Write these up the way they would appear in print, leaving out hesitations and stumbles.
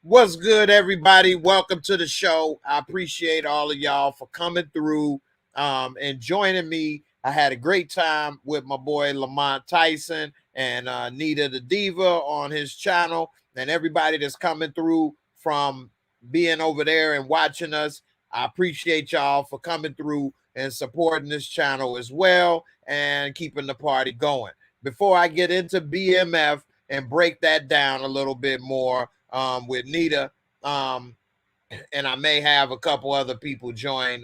What's good, everybody? Welcome to the show. I appreciate all of y'all for coming through and joining me. I had a great time with my boy Lamar Tyson and Nita The Diva on his channel, and everybody that's coming through from being over there and watching us. I appreciate y'all for coming through and supporting this channel as well and keeping the party going. Before I get into B.M.F and break that down a little bit more, with Nita. And I may have a couple other people join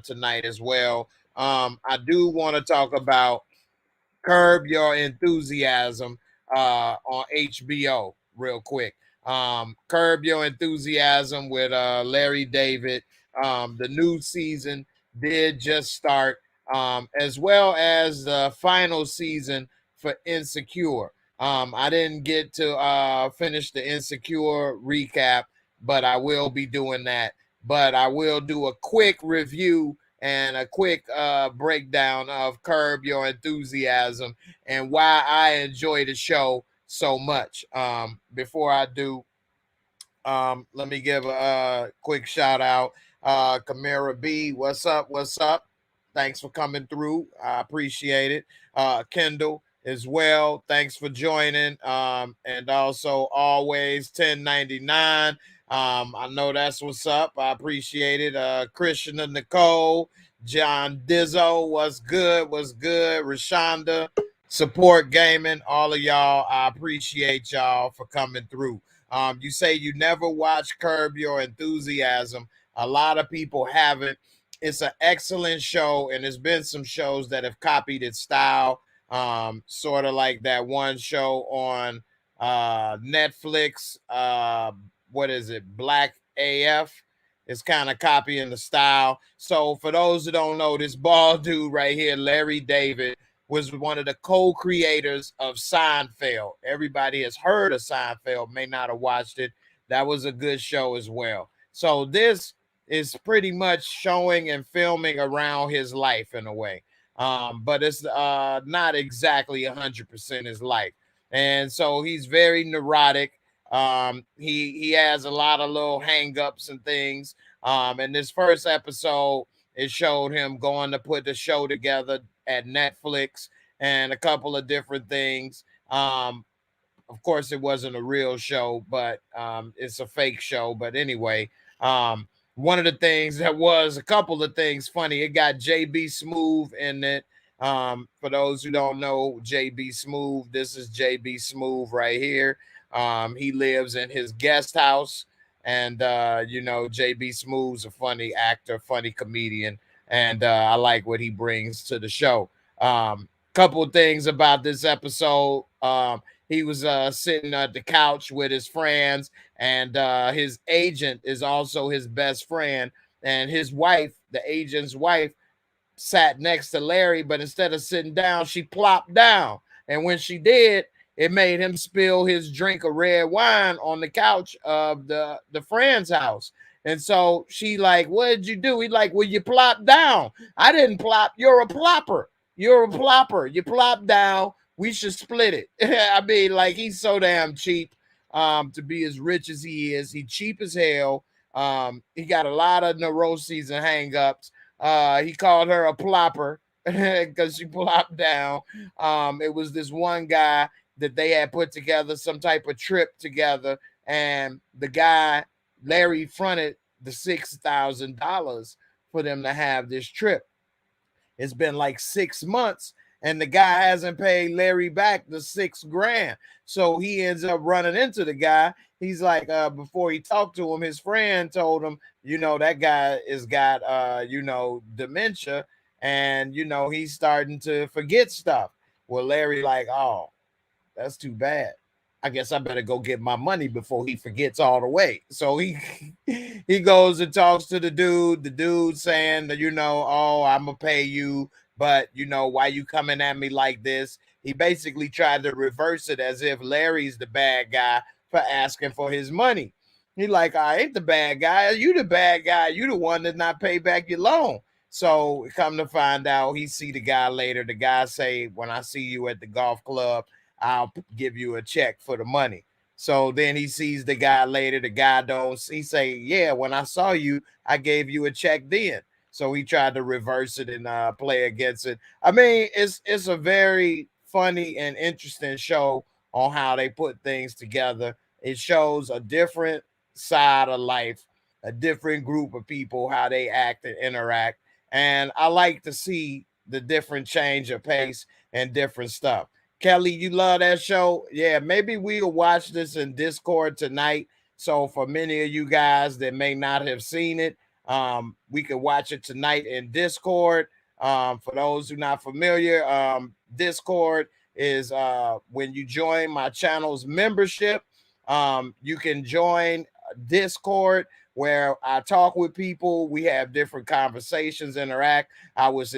tonight as well. I do want to talk about Curb Your Enthusiasm on HBO real quick. Curb Your Enthusiasm with Larry David. The new season did just start, as well as the final season for Insecure. I didn't get to finish the Insecure recap, but I will be doing that. But I will do a quick review and a quick breakdown of Curb Your Enthusiasm and why I enjoy the show so much. Before I do, let me give a quick shout out. Kamara B, what's up? What's up? Thanks for coming through. I appreciate it. Kendall as well. Thanks for joining. And also always 1099. I know that's what's up. I appreciate it. Christian and Nicole, John Dizzo, what's good? What's good? Rashonda, Support Gaming, all of y'all. I appreciate y'all for coming through. You say you never watch Curb Your Enthusiasm. A lot of people haven't. It's an excellent show, and there's been some shows that have copied its style, sort of like that one show on Netflix. What is it? Black AF is kind of copying the style. So for those who don't know, this bald dude right here, Larry David, was one of the co-creators of Seinfeld. Everybody has heard of Seinfeld, may not have watched it. That was a good show as well. So this is pretty much showing and filming around his life in a way. But it's not exactly 100% his life. And so he's very neurotic. He has a lot of little hang-ups and things. And this first episode, it showed him going to put the show together at Netflix and a couple of different things. Of course, it wasn't a real show, but it's a fake show. But anyway, one of the things that was a couple of things funny, it got JB Smoove in it. For those who don't know, JB Smoove, this is JB Smoove right here. He lives in his guest house. And, JB Smoove's a funny actor, funny comedian. And I like what he brings to the show. Couple of things about this episode. He was sitting at the couch with his friends, and his agent is also his best friend. And his wife, the agent's wife, sat next to Larry, but instead of sitting down, she plopped down. And when she did, it made him spill his drink of red wine on the couch of the friend's house. And so she like, what did you do? He like, well, you plopped down. I didn't plop. You're a plopper. You're a plopper. You plopped down. We should split it. I mean, like, he's so damn cheap to be as rich as he is. He cheap as hell. He got a lot of neuroses and hang-ups. He called her a plopper because she plopped down. It was this one guy that they had put together some type of trip together, and the guy, Larry, fronted the $6,000 for them to have this trip. It's been like 6 months, and the guy hasn't paid Larry back the $6,000. So he ends up running into the guy. He's like, before he talked to him, his friend told him, that guy has got, dementia, and, he's starting to forget stuff. Well, Larry like, oh, that's too bad. I guess I better go get my money before he forgets all the way. So he goes and talks to the dude. The dude saying that, oh, I'm gonna pay you, but why you coming at me like this? He basically tried to reverse it as if Larry's the bad guy for asking for his money. He like, I ain't the bad guy. You the bad guy. You the one that not pay back your loan. So come to find out, he see the guy later. The guy say, when I see you at the golf club, I'll give you a check for the money. So then he sees the guy later. The guy don't. He say, "Yeah, when I saw you, I gave you a check then." So he tried to reverse it and play against it. I mean, it's a very funny and interesting show on how they put things together. It shows a different side of life, a different group of people, how they act and interact. And I like to see the different change of pace and different stuff. Kelly, you love that show? Yeah, maybe we'll watch this in Discord tonight. So for many of you guys that may not have seen it, we can watch it tonight in Discord. For those who are not familiar, Discord is when you join my channel's membership, you can join Discord where I talk with people. We have different conversations, interact. I was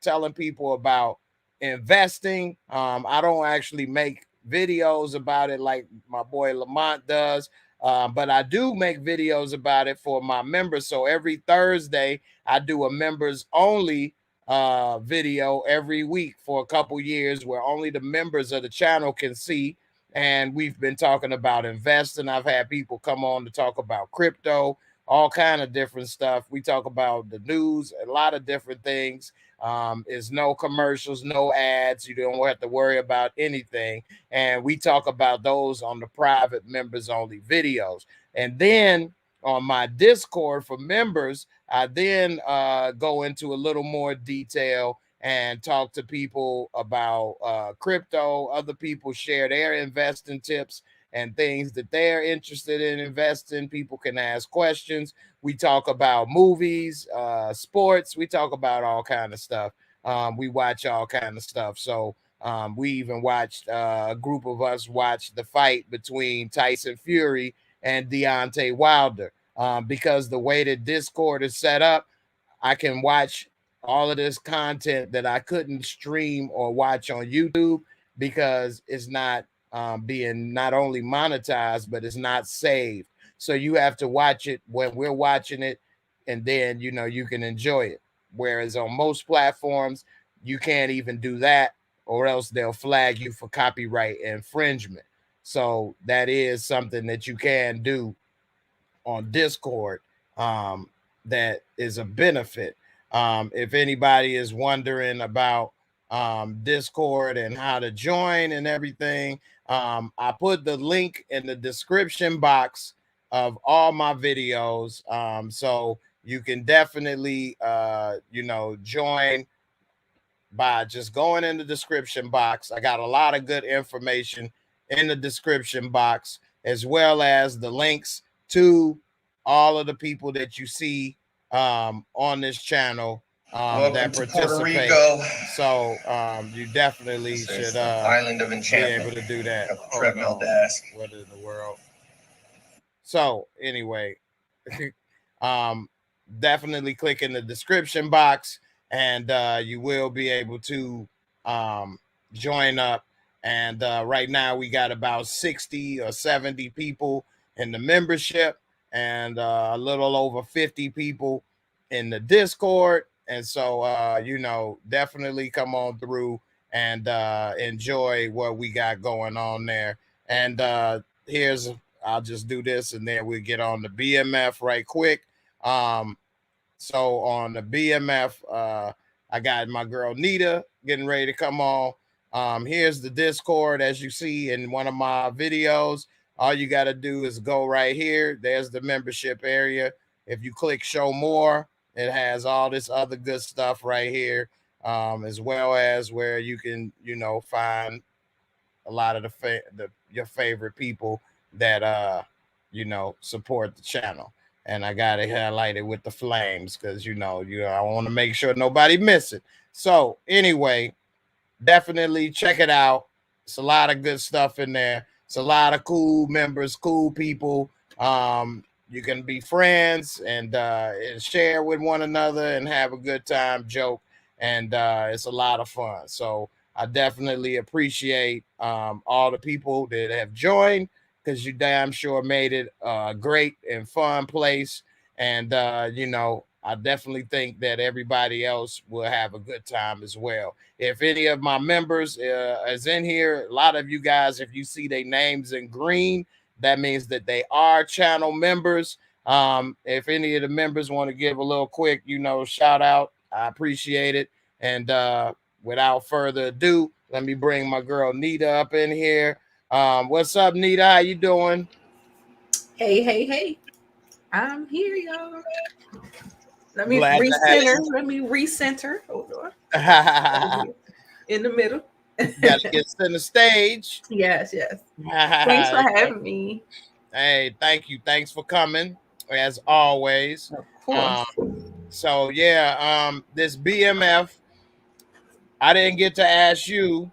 telling people about investing. I don't actually make videos about it like my boy Lamont does, but I do make videos about it for my members. So every Thursday, I do a members only video every week for a couple years where only the members of the channel can see. And we've been talking about investing. I've had people come on to talk about crypto, all kind of different stuff. We talk about the news, a lot of different things. Is no commercials, no ads. You don't have to worry about anything. And we talk about those on the private members only videos. And then on my Discord for members, I then go into a little more detail and talk to people about crypto. Other people share their investing tips and things that they're interested in investing. People can ask questions. We talk about movies, sports. We talk about all kind of stuff. We watch all kind of stuff. So we even watched a group of us watch the fight between Tyson Fury and Deontay Wilder, because the way that Discord is set up, I can watch all of this content that I couldn't stream or watch on YouTube because it's not being not only monetized, but it's not saved. So you have to watch it when we're watching it, and then you can enjoy it. Whereas on most platforms, you can't even do that, or else they'll flag you for copyright infringement. So that is something that you can do on Discord, that is a benefit. If anybody is wondering about Discord and how to join and everything, I put the link in the description box of all my videos. So you can definitely, join by just going in the description box. I got a lot of good information in the description box, as well as the links to all of the people that you see on this channel that participate. So you definitely should island of enchantment. be able to do that. Treadmill desk. What in the world? So anyway, definitely click in the description box, and you will be able to join up. And right now we got about 60 or 70 people in the membership, and a little over 50 people in the Discord. And so definitely come on through and enjoy what we got going on there. And I'll just do this, and then we'll get on the B.M.F right quick. So on the B.M.F, I got my girl Nita getting ready to come on. Here's the Discord, as you see in one of my videos. All you got to do is go right here. There's the membership area. If you click show more, it has all this other good stuff right here, as well as where you can, find a lot of your favorite people that support the channel. And I got it highlighted with the flames because I want to make sure nobody miss it. So anyway, definitely check it out. It's a lot of good stuff in there. It's a lot of cool members, cool people. You can be friends and share with one another and have a good time, joke, and it's a lot of fun. So I definitely appreciate all the people that have joined, because you damn sure made it a great and fun place. And, I definitely think that everybody else will have a good time as well. If any of my members is in here, a lot of you guys, if you see their names in green, that means that they are channel members. If any of the members want to give a little quick, shout out, I appreciate it. And without further ado, let me bring my girl Nita up in here. What's up, Nita? How you doing? Hey. I'm here, y'all. Let me Glad to have recenter. you. Let me recenter. Hold on. Gotta In the middle. get center stage. Yes. Thanks for having me. Hey, thank you. Thanks for coming, as always. Of course. So yeah, this BMF, I didn't get to ask you,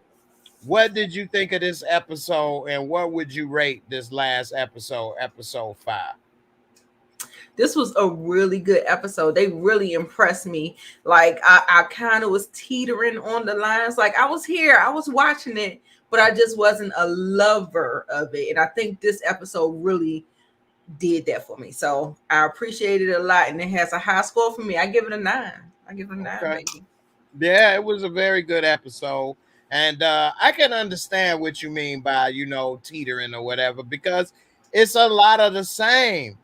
what did you think of this episode, and what would you rate this last episode, episode 5? This was a really good episode. They really impressed me. Like I kind of was teetering on the lines. Like I was here, I was watching it, but I just wasn't a lover of it. And I think this episode really did that for me. So I appreciate it a lot. And it has a high score for me. I give it a 9. I give it a 9, baby. Yeah, it was a very good episode. And I can understand what you mean by, teetering or whatever, because it's a lot of the same.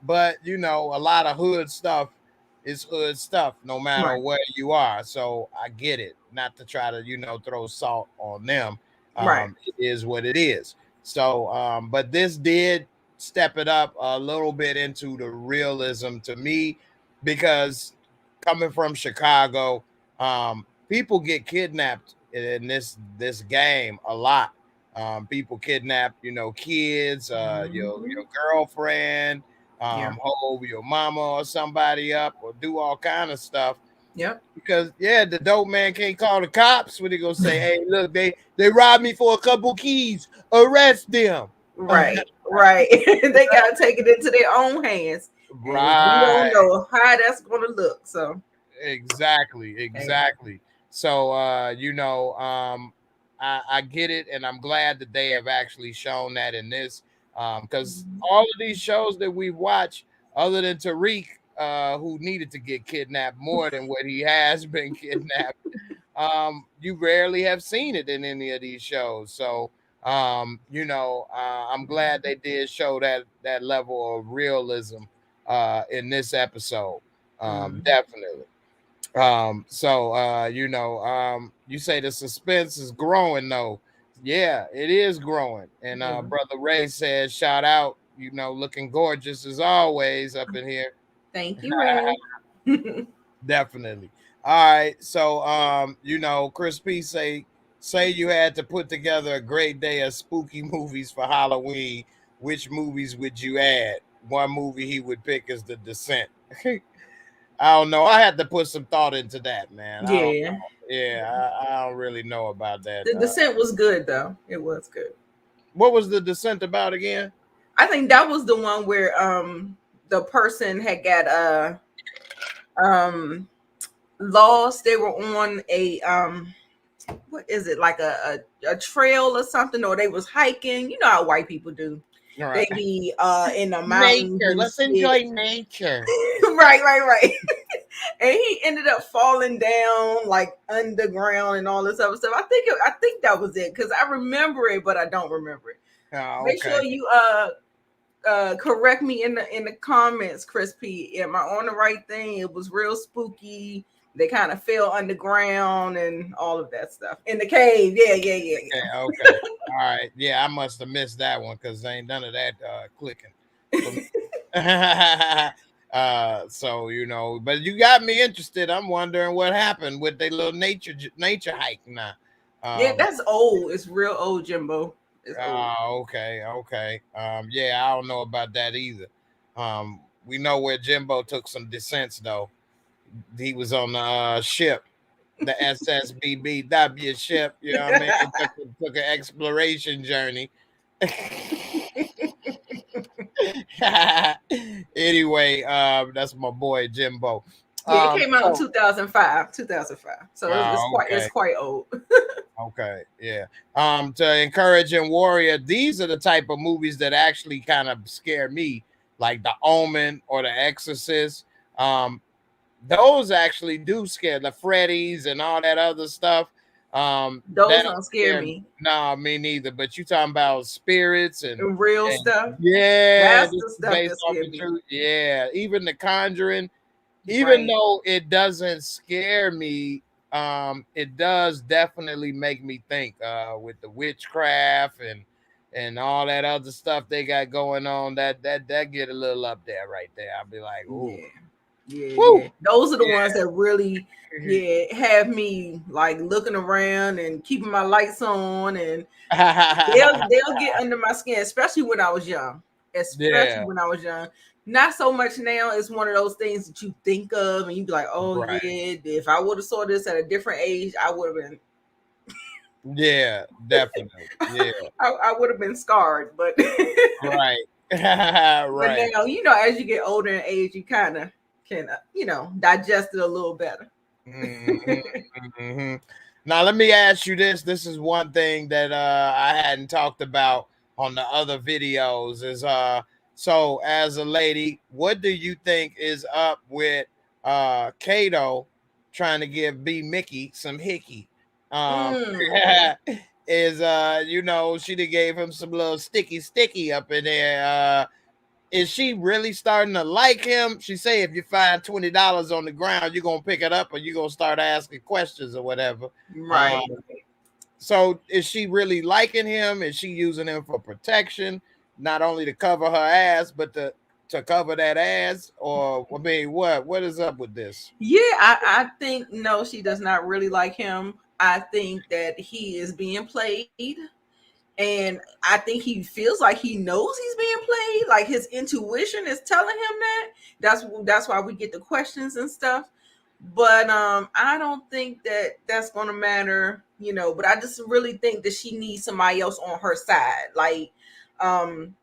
But a lot of hood stuff is hood stuff, no matter Right. where you are. So I get it. Not to try to, throw salt on them. Right. It is what it is. So, but this did step it up a little bit into the realism to me, because coming from Chicago, people get kidnapped in this game a lot. People kidnap, kids, your girlfriend, hold your mama or somebody up, or do all kind of stuff. Yep. Because the dope man can't call the cops when they go say, "Hey, look, they robbed me for a couple keys. Arrest them." Right. They gotta take it into their own hands. And we don't know how that's gonna look. So exactly. So I get it, and I'm glad that they have actually shown that in this, because all of these shows that we watch, other than Tariq, who needed to get kidnapped more than what he has been kidnapped, you rarely have seen it in any of these shows. So I'm glad they did show that level of realism in this episode. Definitely. You say the suspense is growing though. Yeah, it is growing. And Brother Ray says, shout out, looking gorgeous as always up in here. thank you, Ray. Definitely. All right. So Chris P say you had to put together a great day of spooky movies for Halloween. Which movies would you add? One movie he would pick is The Descent. I don't know. I had to put some thought into that, man. I don't know. Yeah, I don't really know about that. The Descent was good though. It was good. What was The Descent about again? I think that was the one where the person had got lost. They were on a what is it, like a trail or something, or they was hiking. You know how white people do. Right. They be in the mountains. Nature. Let's enjoy nature. right. And he ended up falling down like underground and all this other stuff. I think that was it, because I remember it, but I don't remember it. Oh, Make sure you correct me in the comments, Chris P. Am I on the right thing? It was real spooky. They kind of fell underground and all of that stuff in the cave. Yeah. Okay. All right. Yeah, I must have missed that one because there ain't none of that clicking. But you got me interested. I'm wondering what happened with their little nature hike now. Yeah, that's old. It's real old, Jimbo. Okay. Yeah, I don't know about that either. We know where Jimbo took some descents though. He was on the ship, the SSBBW ship. You know what I mean? It took an exploration journey. Anyway, that's my boy Jimbo. Yeah, it came out in 2005. So it's quite old. Okay, yeah. To encourage and warrior, these are the type of movies that actually kind of scare me, like The Omen or The Exorcist. Those actually do scare the Freddies and all that other stuff. Those That don't don't scare scare me. me. No, me neither. But you talking about spirits Real and stuff. yeah, That's this the is stuff based that off scared the me. truth. Yeah, even The Conjuring, even Right. though it doesn't scare me, it does definitely make me think with the witchcraft and all that other stuff they got going on. That get a little up there right there. I'll be like, oh, Yeah. Yeah. woo, Those are the yeah. ones that really, have me like looking around and keeping my lights on, and they'll get under my skin, especially when I was young. Especially Yeah, when I was young. Not so much now. It's one of those things that you think of and you be like, oh right. yeah, if I would have saw this at a different age, I would have been Yeah, definitely. Yeah, I would have been scarred. But right. but Right. now, as you get older in age, you kind of can digest it a little better. Mhm, mhm. Now let me ask you this. This is one thing that I hadn't talked about on the other videos is so as a lady, what do you think is up with Kato trying to give B Mickey some hickey? Um Mm. is she done gave him some little sticky up in there. Is she really starting to like him? She say if you find $20 on the ground, you're gonna pick it up or you're gonna start asking questions or whatever. Um, Right. so is she really liking him? Is she using him for protection, not only to cover her ass, but to cover that ass? Or I mean, what is up with this? Yeah, I think no, she does not really like him. I think that he is being played. And I think he feels like he knows he's being played. Like his intuition is telling him that. That's why we get the questions and stuff. But I don't think that that's going to matter, But I just really think that she needs somebody else on her side. Like, um,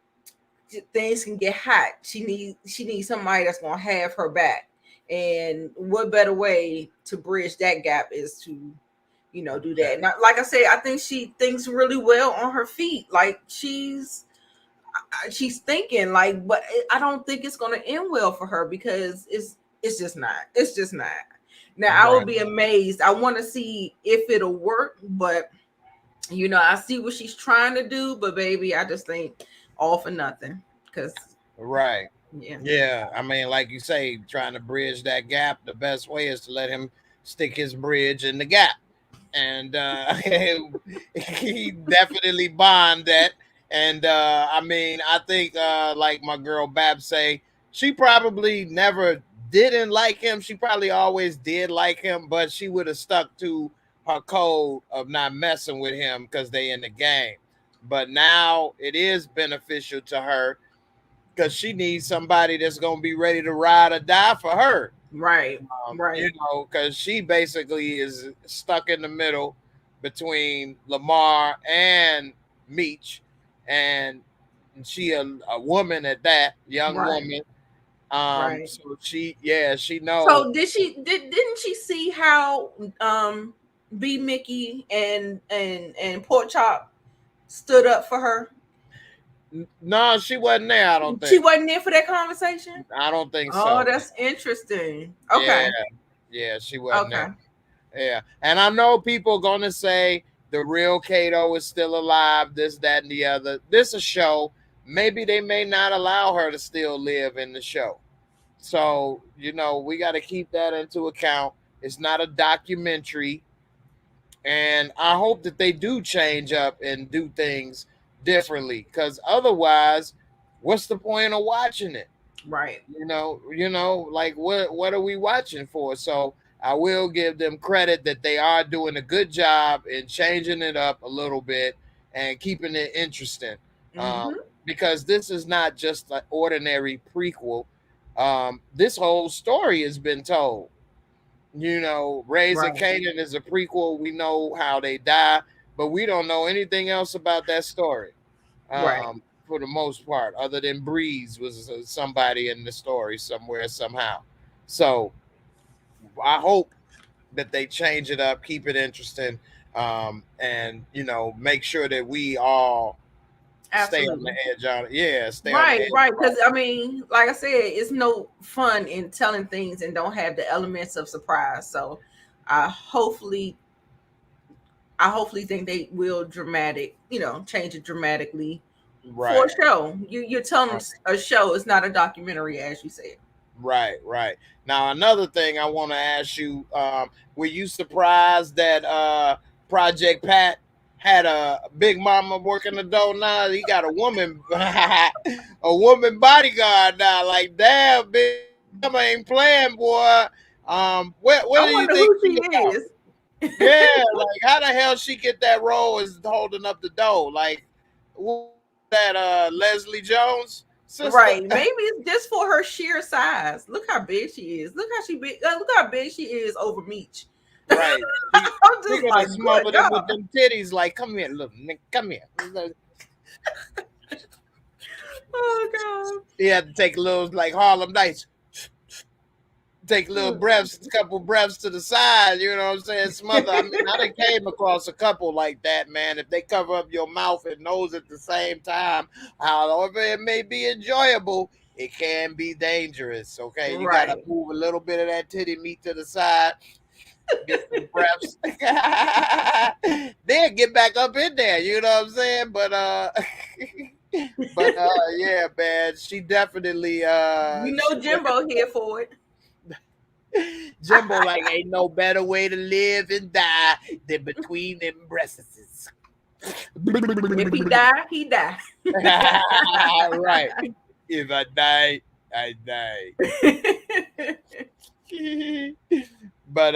things can get hot. She needs somebody that's going to have her back. And what better way to bridge that gap is to do that. Now, like I said, I think she thinks really well on her feet. Like she's thinking like, but I don't think it's going to end well for her because it's just not. It's just not. Now I Right, would be amazed. I want to see if it'll work, but I see what she's trying to do, but baby, I just think all for nothing. Because right. yeah, Yeah, I mean, like you say, trying to bridge that gap, the best way is to let him stick his bridge in the gap. And he definitely bond that. And I mean, I think like my girl Bab say, she probably never didn't like him. She probably always did like him, but she would have stuck to her code of not messing with him because they in the game. But now it is beneficial to her because she needs somebody that's gonna be ready to ride or die for her. right, right, Because she basically is stuck in the middle between Lamar and Meech, and she a woman at that, young right, woman. right. So she know. So didn't she see how B Mickey and Pork Chop stood up for her? No, she wasn't there. I don't She think. wasn't there for that conversation. I don't think Oh, so. that's interesting. Yeah, Okay, yeah, she wasn't there. okay, Yeah, and I know people gonna say the real Kato is still alive, this, that, and the other. This a show. Maybe they may not allow her to still live in the show. So, we got to keep that into account. It's not a documentary. And I hope that they do change up and do things differently. Because otherwise, what's the point of watching it? right, Like what are we watching for? So I will give them credit that they are doing a good job in changing it up a little bit and keeping it interesting. Um, mm-hmm. because this is not just an ordinary prequel. This whole story has been told. Raising Right, Canaan is a prequel. We know how they die, but we don't know anything else about that story right. for the most part, other than Breeze was somebody in the story somewhere, somehow. So I hope that they change it up, keep it interesting, and make sure that we all stay on the Absolutely. edge on it. Yeah, stay on the Right, edge. right. Because I mean, like I said, it's no fun in telling things and don't have the elements of surprise. So, I hopefully, I hopefully think they will change it dramatically for Right. a show. You're telling a show. It's not a documentary, as you said. Right, right. Now another thing I want to ask you, were you surprised that Project Pat had a big mama working the door now? He got a woman a woman bodyguard now. Like damn, big mama ain't playing, boy. What I do you wonder think who she she about? is. Yeah, like how the hell she get that role as holding up the door? Like what, that Leslie Jones sister? Right. Maybe it's just for her sheer size. Look how big she is. Look how she big. Look how big she is over Meech. Right. I'm She just gonna like, smother good them with God. them titties. Like, come here, look, nigga, come here. Oh He had to take a little like Harlem Nights, take little God. breaths, a couple breaths to the side. You know what I'm saying? Smother. I mean, I done came across a couple like that, man. If they cover up your mouth and nose at the same time, however it may be enjoyable, it can be dangerous. Okay, you gotta Right. move a little bit of that titty meat to the side. Get some breaths. Then get back up in there, you know what I'm saying? But yeah, man, she definitely You she know working Jimbo here for it. Jimbo like ain't no better way to live and die than between them breasts. If he die, he die. Right. If I die, I die. But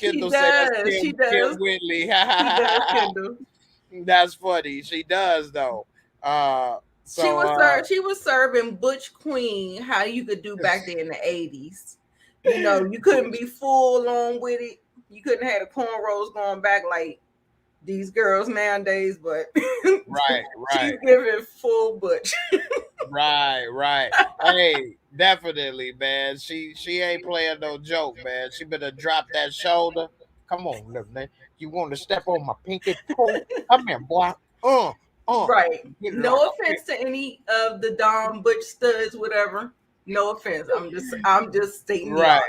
She Kendall say that's does. She Kim does. Whitley. She does, Kendall. That's funny. She does though. Uh She so was uh she was serving Butch Queen how you could do back there in the 80s. You know, you couldn't be full on with it. You couldn't have the cornrows going back like these girls nowadays, but right, she's right, giving full Butch. right. Hey, definitely, man. She ain't playing no joke, man. She better drop that shoulder. Come on, look, man. You want to step on my pinky toe? Come here, boy. Right. Get it No off. offense to any of the Dom Butch studs, whatever. No offense. I'm just stating the Right.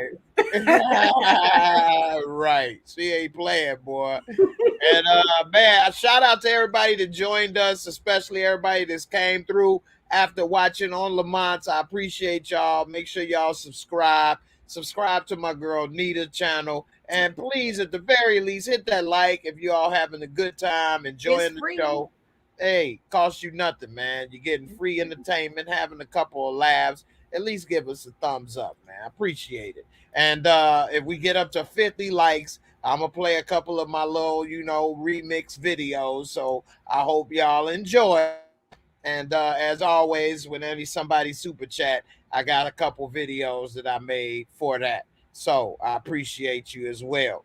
obvious. Right. She ain't playing, boy. And man, a shout out to everybody that joined us, especially everybody that's came through after watching on Lamont. I appreciate y'all. Make sure y'all subscribe. Subscribe to my girl Nita channel. And please, at the very least, hit that like if you all having a good time, It's enjoying the free. show. Hey, cost you nothing, man. You're getting free entertainment, having a couple of laughs. At least give us a thumbs up, man. I appreciate it. And if we get up to 50 likes, I'm gonna play a couple of my little, remix videos. So I hope y'all enjoy. And as always, whenever somebody super chat, I got a couple videos that I made for that. So I appreciate you as well.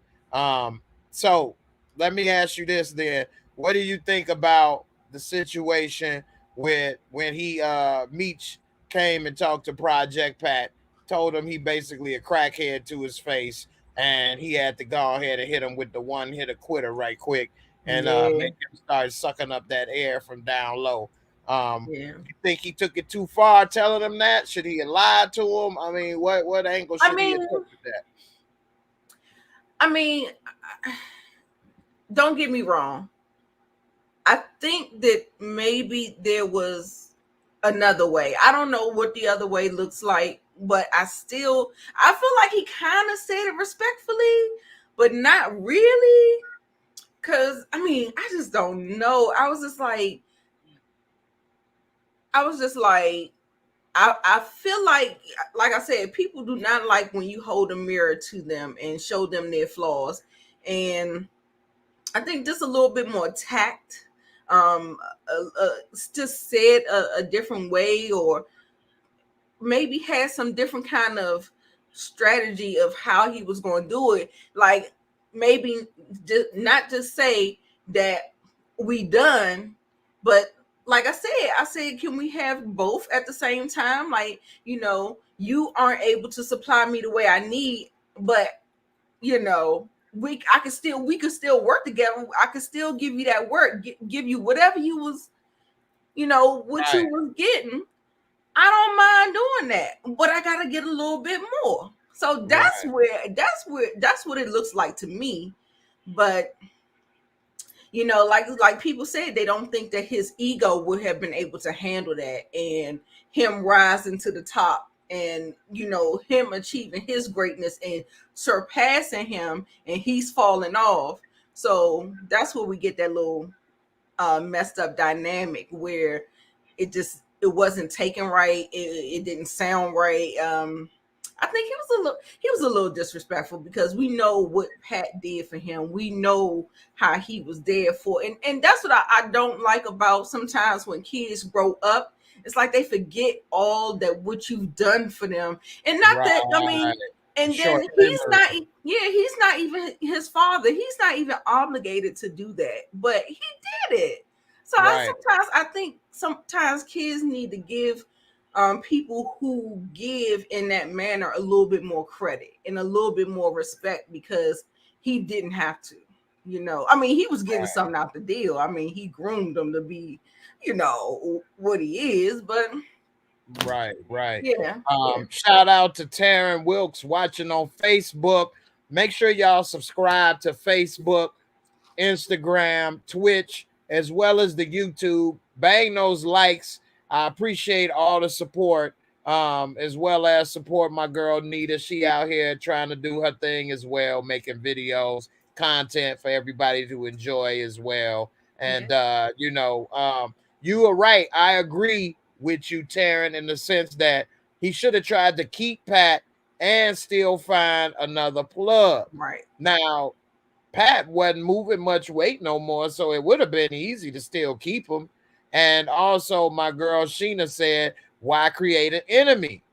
So let me ask you this then. What do you think about the situation with when he Meech came and talked to Project Pat, told him he basically a crackhead to his face, and he had to go ahead and hit him with the one hitter quitter right quick and Yeah. make him start sucking up that air from down low. Yeah. You think he took it too far telling him that? Should he have lied to him? I mean, what angle I should he mean, have took with that? I mean, don't get me wrong. I think that maybe there was another way. I don't know what the other way looks like, but I feel like he kind of said it respectfully, but not really. Cause I mean, I just don't know. I feel like I said, people do not like when you hold a mirror to them and show them their flaws. And I think just a little bit more tact, just said a different way, or maybe had some different kind of strategy of how he was going to do it. Like maybe just not just say that we done, but like I said, can we have both at the same time? Like, you aren't able to supply me the way I need, but we could still work together. I could still give you that work, give you whatever you was what you was getting, I don't mind doing that, but I gotta get a little bit more. So that's what it looks like to me. But like people said, they don't think that his ego would have been able to handle that, and him rising to the top, and him achieving his greatness and surpassing him, and he's falling off. So that's where we get that little messed up dynamic where it wasn't taken right. It didn't sound right. I think he was a little disrespectful, because we know what Pat did for him. We know how he was there for, and that's what I don't like about sometimes when kids grow up. It's like they forget all that what you've done for them, and not that I mean. And then he's not even his father. He's not even obligated to do that, but he did it. So I think sometimes kids need to give people who give in that manner a little bit more credit and a little bit more respect, because he didn't have to. I mean, he was getting something out the deal. I mean, he groomed him to be, what he is, but. Right. Yeah. Shout out to Taryn Wilkes watching on Facebook. Make sure y'all subscribe to Facebook, Instagram, Twitch, as well as the YouTube. Bang those likes. I appreciate all the support, as well as support my girl Nita. She out here trying to do her thing as well, making videos, content for everybody to enjoy as well. And you are right. I agree with you, Taryn, in the sense that he should have tried to keep Pat and still find another plug. Right. Now, Pat wasn't moving much weight no more, so it would have been easy to still keep him. And also, my girl Sheena said, why create an enemy?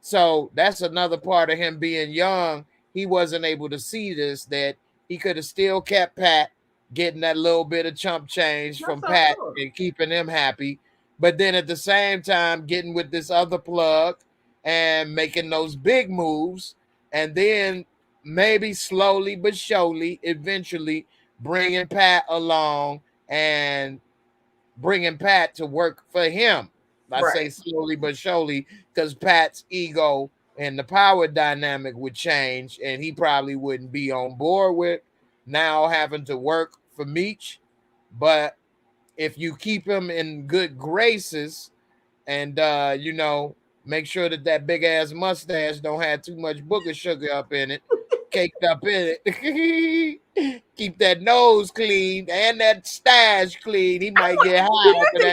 So that's another part of him being young. He wasn't able to see this, that he could have still kept Pat, getting that little bit of chump change from Pat and keeping him happy. But then at the same time, getting with this other plug and making those big moves. And then maybe slowly but surely, eventually bringing Pat along and bringing Pat to work for him. I say slowly but surely, because Pat's ego and the power dynamic would change, and he probably wouldn't be on board with now having to work for Meech. But if you keep him in good graces and make sure that big ass mustache don't have too much booger sugar up in it, caked up in it. Keep that nose clean and that stash clean. He might get high. Do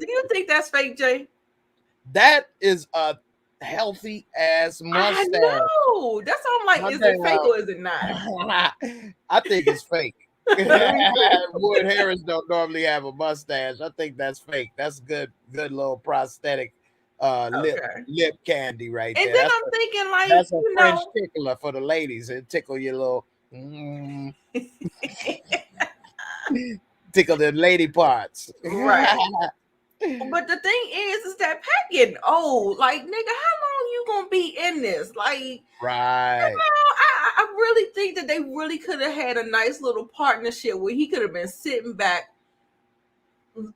you think that's fake, Jay? That is a healthy ass mustache. I know. That's all I'm like. Is it fake or is it not? I think it's fake. Wood Harris don't normally have a mustache. I think that's fake. That's good little prosthetic lip candy right there. And then I'm thinking, like, that's a French tickler for the ladies. It tickle your little tickle the lady parts. Right. But the thing is that Pat getting old. Like, nigga, how long you gonna be in this? Like, right. I really think that they really could have had a nice little partnership where he could have been sitting back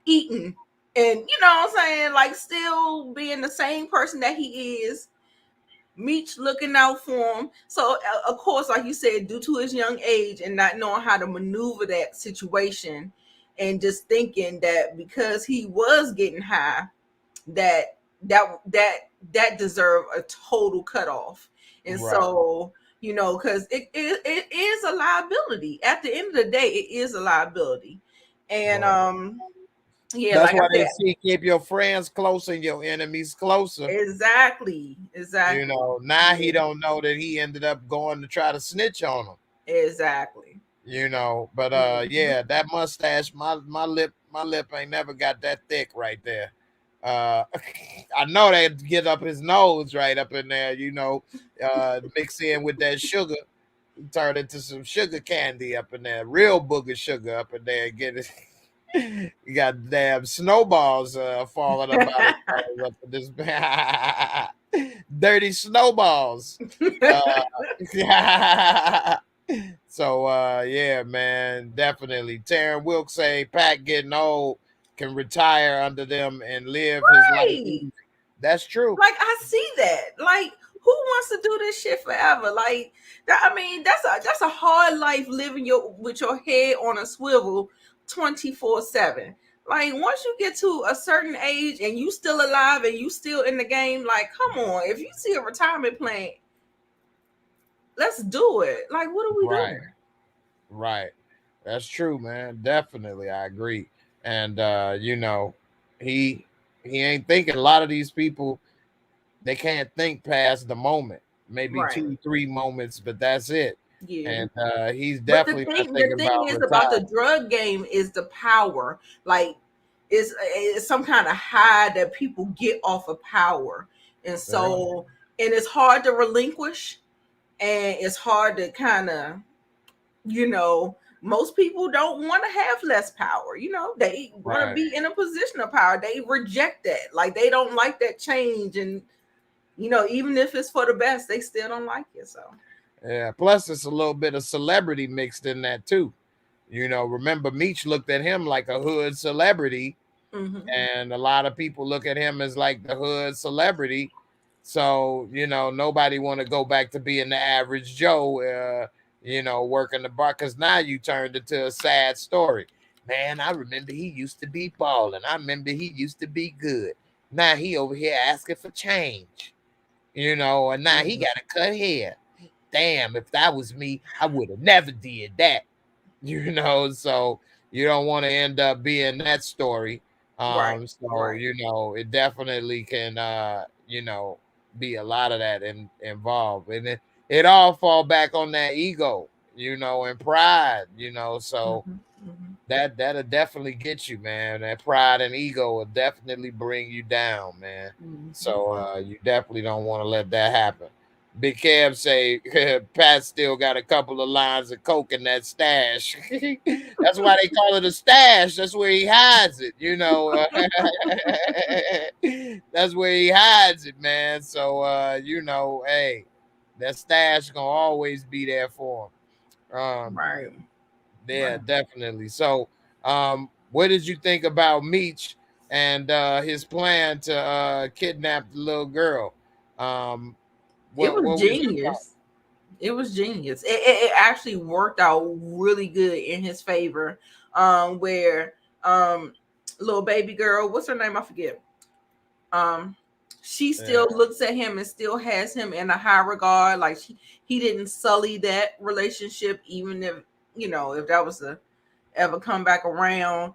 eating, and you know what I'm saying, like, still being the same person that he is. Meech looking out for him. So of course, like you said, due to his young age and not knowing how to maneuver that situation, and just thinking that because he was getting high, that deserved a total cutoff. And so, because it is a liability. At the end of the day, it is a liability. And that's why they say keep your friends close and your enemies closer. Exactly. Now he don't know that he ended up going to try to snitch on him. Exactly. But that mustache, my lip ain't never got that thick right there. I know they get up his nose right up in there, mix in with that sugar, turn into some sugar candy up in there, real booger sugar up in there, get it. You got damn snowballs falling about up in this dirty snowballs. So yeah, man, definitely. Taryn Wilkes say Pat getting old. can retire under them and live his life easy. That's true. Like, I see that. Like, who wants to do this shit forever? Like, I mean, that's a hard life living with your head on a swivel 24/7. Like, once you get to a certain age and you still alive and you still in the game, like, come on. If you see a retirement plan, let's do it. Like, what are we doing? Right. That's true, man. Definitely, I agree. And you know, he ain't thinking. A lot of these people, they can't think past the moment. Maybe 2-3 moments, but that's it. Yeah. And he's But definitely not thinking the thing about is about the drug game is the power. Like, it's some kind of high that people get off of power. And so, and it's hard to relinquish, and it's hard to kind of, you know, most people don't want to have less power. You know, they want to be in a position of power. They reject that. Like, they don't like that change. And, you know, even if it's for the best, they still don't like it. So, yeah. Plus, it's a little bit of celebrity mixed in that too. You know, remember Meech looked at him like a hood celebrity, and a lot of people look at him as like the hood celebrity. So, you know, nobody want to go back to being the average Joe, you know, working the bar, because now you turned into a sad story. Man, I remember he used to be balling. I remember he used to be good. Now he over here asking for change, you know, and now he got to cut hair. Damn, if that was me, I would have never did that. You know, so you don't want to end up being that story. So you know, it definitely can you know, be a lot of that involved. And it all fall back on that ego, you know, and pride, you know. So that'll definitely get you, man. That pride and ego will definitely bring you down, man. So you definitely don't want to let that happen. Big Kev say Pat still got a couple of lines of coke in that stash. That's why they call it a stash. That's where he hides it, you know. That's where he hides it, man. So you know, hey, that stash gonna always be there for him. Yeah, definitely. So what did you think about Meech and his plan to kidnap the little girl? It was What was your thought? genius. It was genius. It actually worked out really good in his favor. Where little baby girl, what's her name? I forget. She still looks at him and still has him in a high regard. Like, he didn't sully that relationship, even if, you know, if that was to ever come back around.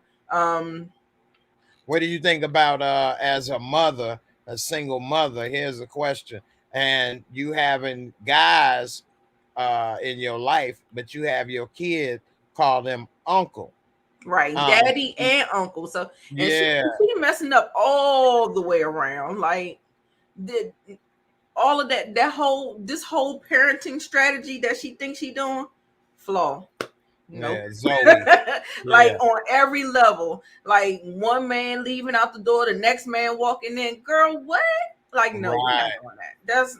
What do you think about as a mother, a single mother? Here's a question. And you having guys in your life, but you have your kid call them uncle. Daddy and uncle. So, and she messing up all the way around. Like, all of this whole parenting strategy that she thinks she doing, flaw. Nope. Zoe. Like, on every level. Like, one man leaving out the door, the next man walking in. Girl, what? Like, no, we're not doing that. That's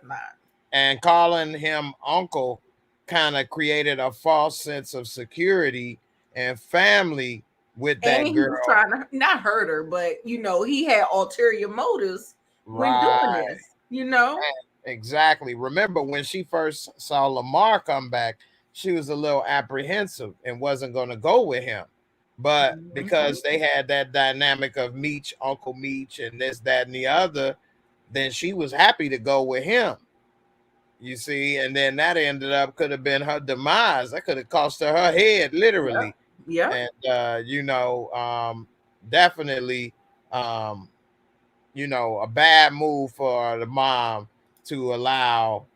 not. And calling him uncle kind of created a false sense of security and family with that girl. He was trying to not hurt her, but, you know, he had ulterior motives when doing this, you know? Exactly. Remember when she first saw Lamar come back, she was a little apprehensive and wasn't going to go with him. But because they had that dynamic of Meech, Uncle Meech, and this, that, and the other, then she was happy to go with him. You see, and then that ended up could have been her demise. That could have cost her head, literally. Yeah. And you know, definitely, you know, a bad move for the mom to allow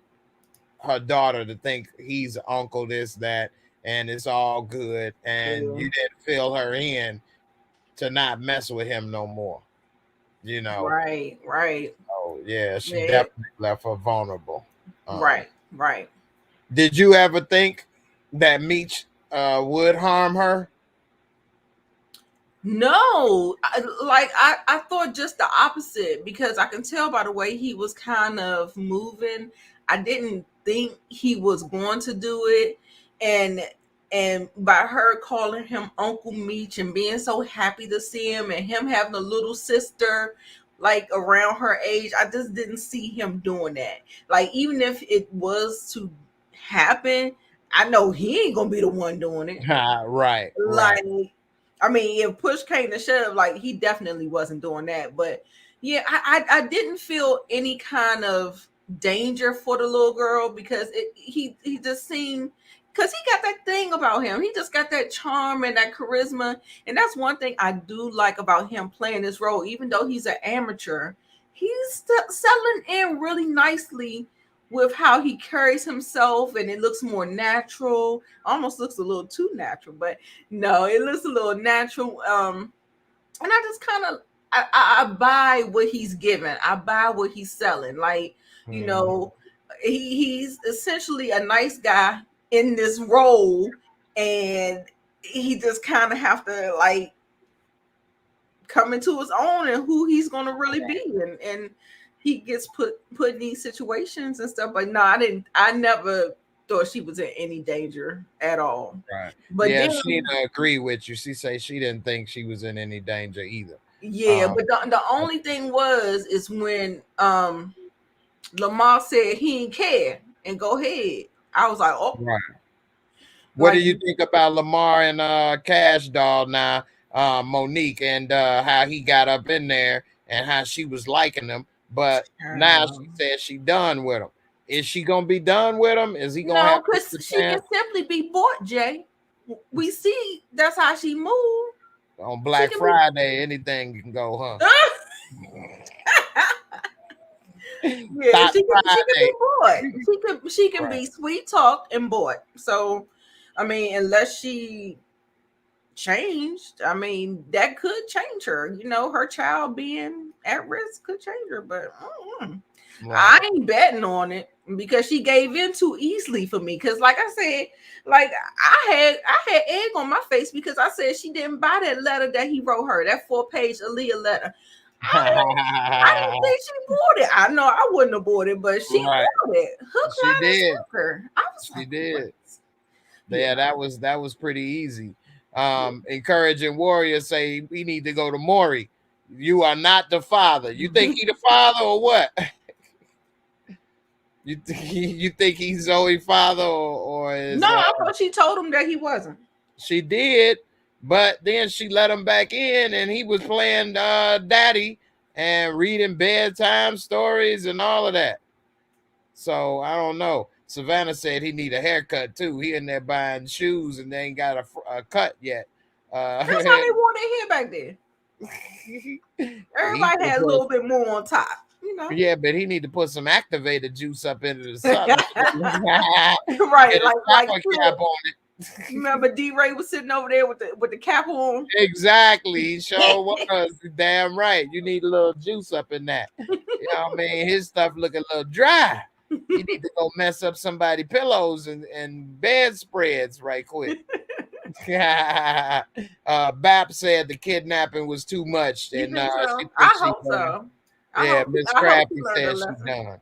her daughter to think he's uncle this, that, and it's all good. And you didn't fill her in to not mess with him no more. You know. Right. Oh yeah, she definitely left her vulnerable. Right. Did you ever think that Meech would harm her? No, I thought just the opposite, because I can tell by the way he was kind of moving. I didn't think he was going to do it, and And by her calling him Uncle Meech and being so happy to see him, and him having a little sister like around her age, I just didn't see him doing that. Like, even if it was to happen, I know he ain't gonna be the one doing it. Right. Like, I mean, if push came to shove, like, he definitely wasn't doing that. But yeah, I didn't feel any kind of danger for the little girl, because he just seemed, because he got that thing about him. He just got that charm and that charisma. And that's one thing I do like about him playing this role. Even though he's an amateur, he's settling in really nicely with how he carries himself, and it looks more natural. Almost looks a little too natural, but no, it looks a little natural. And I just kind of I buy what he's giving. I buy what he's selling. Like, you know, he's essentially a nice guy in this role, and he just kind of have to like come into his own and who he's going to really be, and he gets put in these situations and stuff. But no, I never thought she was in any danger at all. Right. But yeah, then, she agree with you. She say she didn't think she was in any danger either. yeah, but the only thing is when Lamar said he didn't care and go ahead. I was like, oh, right. What like, do you think about Lamar and Cash Doll now, Monique, and how he got up in there and how she was liking him, but now she said she done with him. Is she gonna be done with him? Is he gonna have because she can simply be bought, Jay. We see that's how she moved. On Black Friday, anything can go, huh? Yeah, she can be bought. She can be sweet talked and bought. So, I mean, unless she changed, I mean, that could change her. You know, her child being at risk could change her, but I ain't betting on it, because she gave in too easily for me. Because, like I said, like I had egg on my face because I said she didn't buy that letter that he wrote her, that 4-page Aaliyah letter. I didn't think she bought it. I know I wouldn't have bought it, but she bought it. She did. She did. Yeah, that was pretty easy. Encouraging Warriors say we need to go to Maury. You are not the father. You think he the father or what? You think he's Zoe's father or is no? I thought she told him that he wasn't. She did, but then she let him back in, and he was playing daddy and reading bedtime stories and all of that. So I don't know. Savannah said he need a haircut too. He in there buying shoes and they ain't got a cut yet. That's how they wanted hair back then. Everybody had a little bit more on top. You know? Yeah, but he need to put some activated juice up into the sun. Right, like cap on it. Remember D-Ray was sitting over there with the cap on? Exactly. He sure was. Damn right. You need a little juice up in that. You know what I mean? His stuff look a little dry. You need to go mess up somebody's pillows and bedspreads right quick. Bap said the kidnapping was too much. And I hope so. Yeah, Miss Crafty said she's done.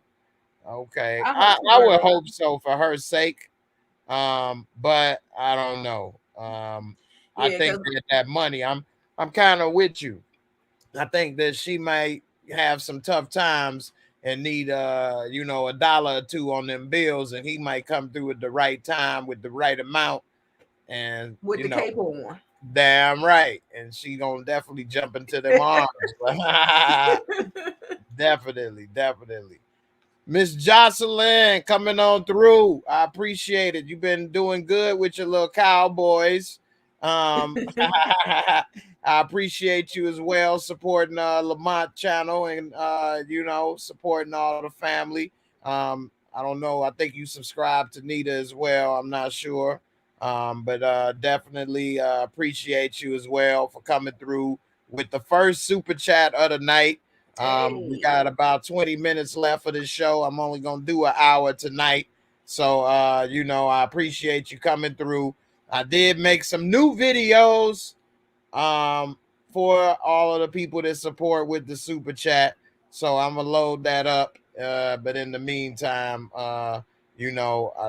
Okay. I would hope so for her sake. But I don't know. I think that money, I'm kind of with you. I think that she might have some tough times and need $1 or $2 on them bills, and he might come through at the right time with the right amount and with the cape on. Damn right. And she gonna definitely jump into them arms. Definitely. Miss Jocelyn coming on through. I appreciate it. You've been doing good with your little cowboys. I appreciate you as well, supporting Lamont Channel and supporting all the family. I don't know. I think you subscribe to Nita as well. I'm not sure. But definitely appreciate you as well for coming through with the first super chat of the night. We got about 20 minutes left of this show. I'm only gonna do an hour tonight. So I appreciate you coming through. I did make some new videos for all of the people that support with the super chat. So I'm gonna load that up. But in the meantime, I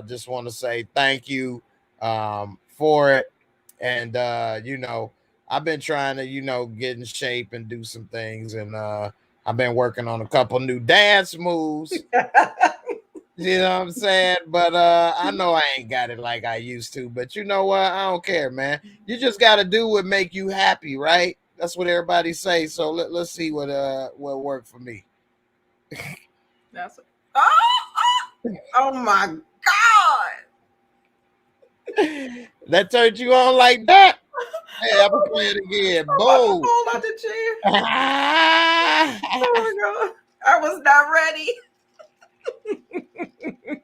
just want to say thank you for it. And I've been trying to, get in shape and do some things. And I've been working on a couple new dance moves. You know what I'm saying? But I know I ain't got it like I used to. But you know what? I don't care, man. You just got to do what make you happy, right? That's what everybody say. So let's see what worked for me. That's oh my God. That turned you on like that? Hey, I'm gonna play it again. Boom. Fall out the chair. Oh my God. I was not ready.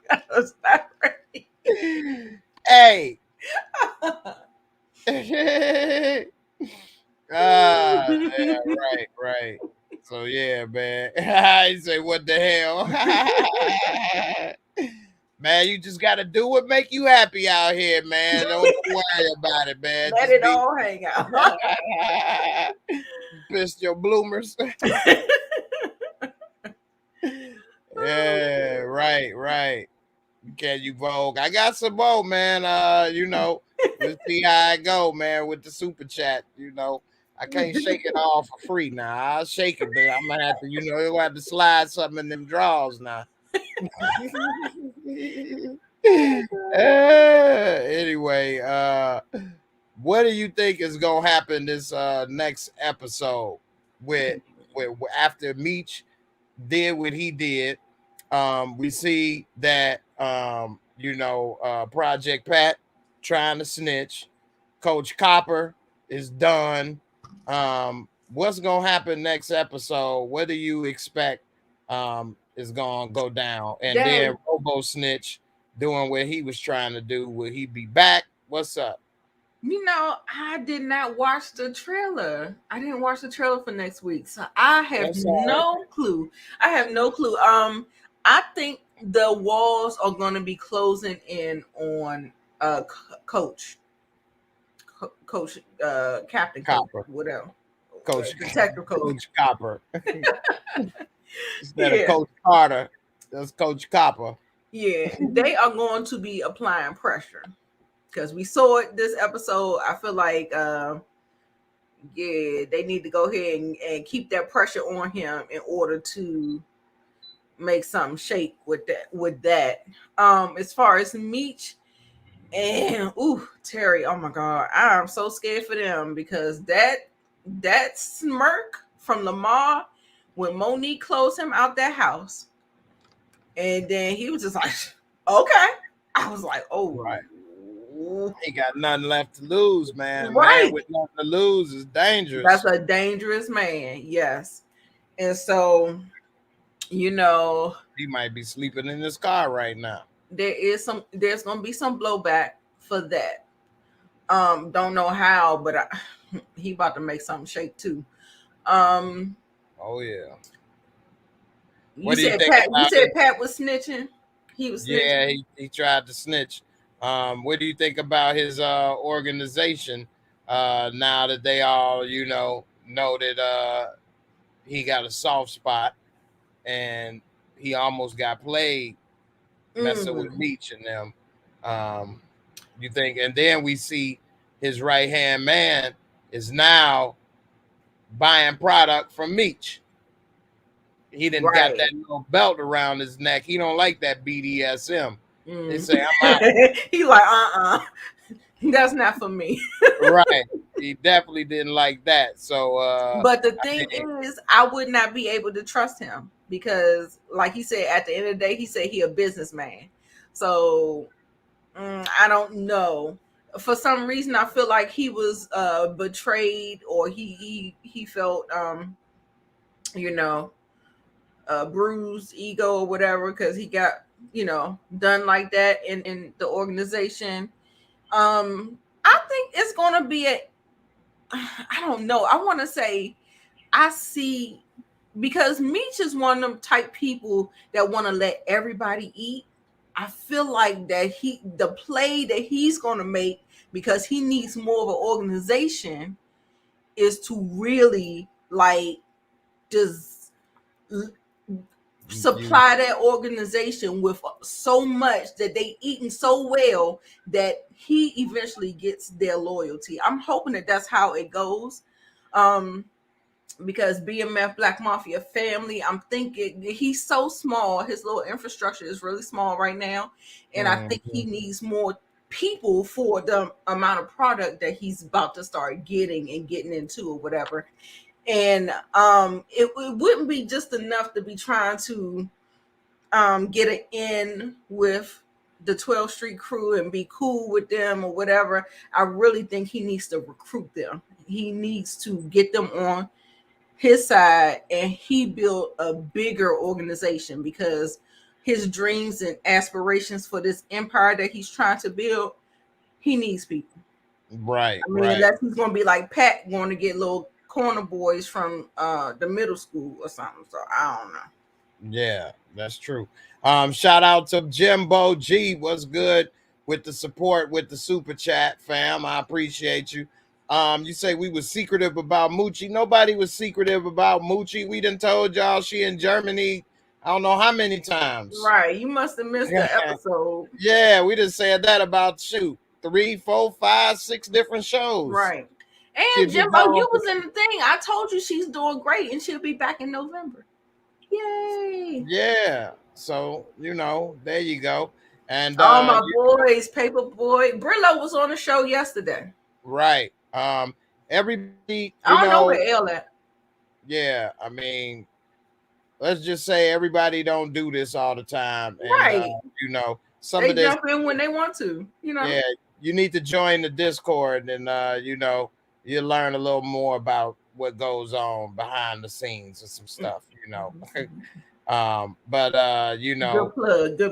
I was not ready. Hey. Yeah, right. So yeah, man. I say, what the hell? Man, you just gotta do what make you happy out here, man. Don't worry about it, man. Let it all hang out. Pissed your bloomers. Yeah, right. Can you Vogue? I got some more, man. We'll see how it go, man, with the super chat. I can't shake it all for free now. I'll shake it, but I'm gonna have to, you'll have to slide something in them drawers now. Anyway, what do you think is gonna happen this next episode with after Meech did what he did? We see that Project Pat trying to snitch. Coach Copper is done. What's gonna happen next episode? What do you expect is gonna go down? And then Robo Snitch doing what he was trying to do. Will he be back? What's up? I did not watch the trailer. I didn't watch the trailer for next week, so I have no clue. I think the walls are going to be closing in on Coach Captain Copper, whatever. Coach Detective Coach Copper. Instead of Coach Carter, that's Coach Copper. Yeah, they are going to be applying pressure because we saw it this episode. I feel like they need to go ahead and keep that pressure on him in order to make something shake with that. As far as Meech and Terry, oh my God, I'm so scared for them because that smirk from Lamar when Monique closed him out that house, and then he was just like, okay. I was like, oh right. He got nothing left to lose, man. Right. Man with nothing to lose is dangerous. That's a dangerous man, yes. And so, he might be sleeping in his car right now. There's gonna be some blowback for that. Don't know how, but he about to make something shake too. Oh yeah. You said Pat was snitching. He was snitching. Yeah, he tried to snitch. What do you think about his organization now that they all know that he got a soft spot and he almost got played messing with Meech and them? You think? And then we see his right hand man is now buying product from Meech. He didn't got that little belt around his neck. He don't like that BDSM. They say I'm out. He like that's not for me. Right. He definitely didn't like that. So but the thing is, I would not be able to trust him because, like he said, at the end of the day, he said he a businessman. So I don't know. For some reason, I feel like he was betrayed, or he felt bruised ego or whatever, because he got done like that in the organization. I think it's gonna be I don't know. I want to say I see, because Meech is one of them type people that want to let everybody eat. I feel like that the play that he's gonna make, because he needs more of an organization, is to really like just supply that organization with so much that they eating so well that he eventually gets their loyalty. I'm hoping that that's how it goes. Because B.M.F, Black Mafia family, I'm thinking he's so small. His little infrastructure is really small right now. And I think he needs more people for the amount of product that he's about to start getting and getting into or whatever. And it wouldn't be just enough to be trying to get it in with the 12th Street crew and be cool with them or whatever. I really think he needs to recruit them. He needs to get them on his side, and he built a bigger organization, because his dreams and aspirations for this empire that he's trying to build, he needs people. Right. I mean, unless he's going to be like Pat, going to get little corner boys from the middle school or something. So I don't know. Yeah, that's true. Shout out to Jimbo G. What's good with the support with the super chat, fam? I appreciate you. You say we were secretive about Moochie. Nobody was secretive about Moochie. We done told y'all she in Germany I don't know how many times. Right. You must have missed the episode. Yeah, we just said that about 3, 4, 5, 6 different shows. Right. And Jimbo, you was in the thing. I told you she's doing great and she'll be back in November. Yay. Yeah. So, there you go. And my boys, Paperboy. Brillo was on the show yesterday. Right. Everybody, I don't know where L at. Yeah, I mean, let's just say everybody don't do this all the time. And, right. Some they of this jump in when they want to, Yeah, you need to join the Discord and you learn a little more about what goes on behind the scenes and some stuff, Good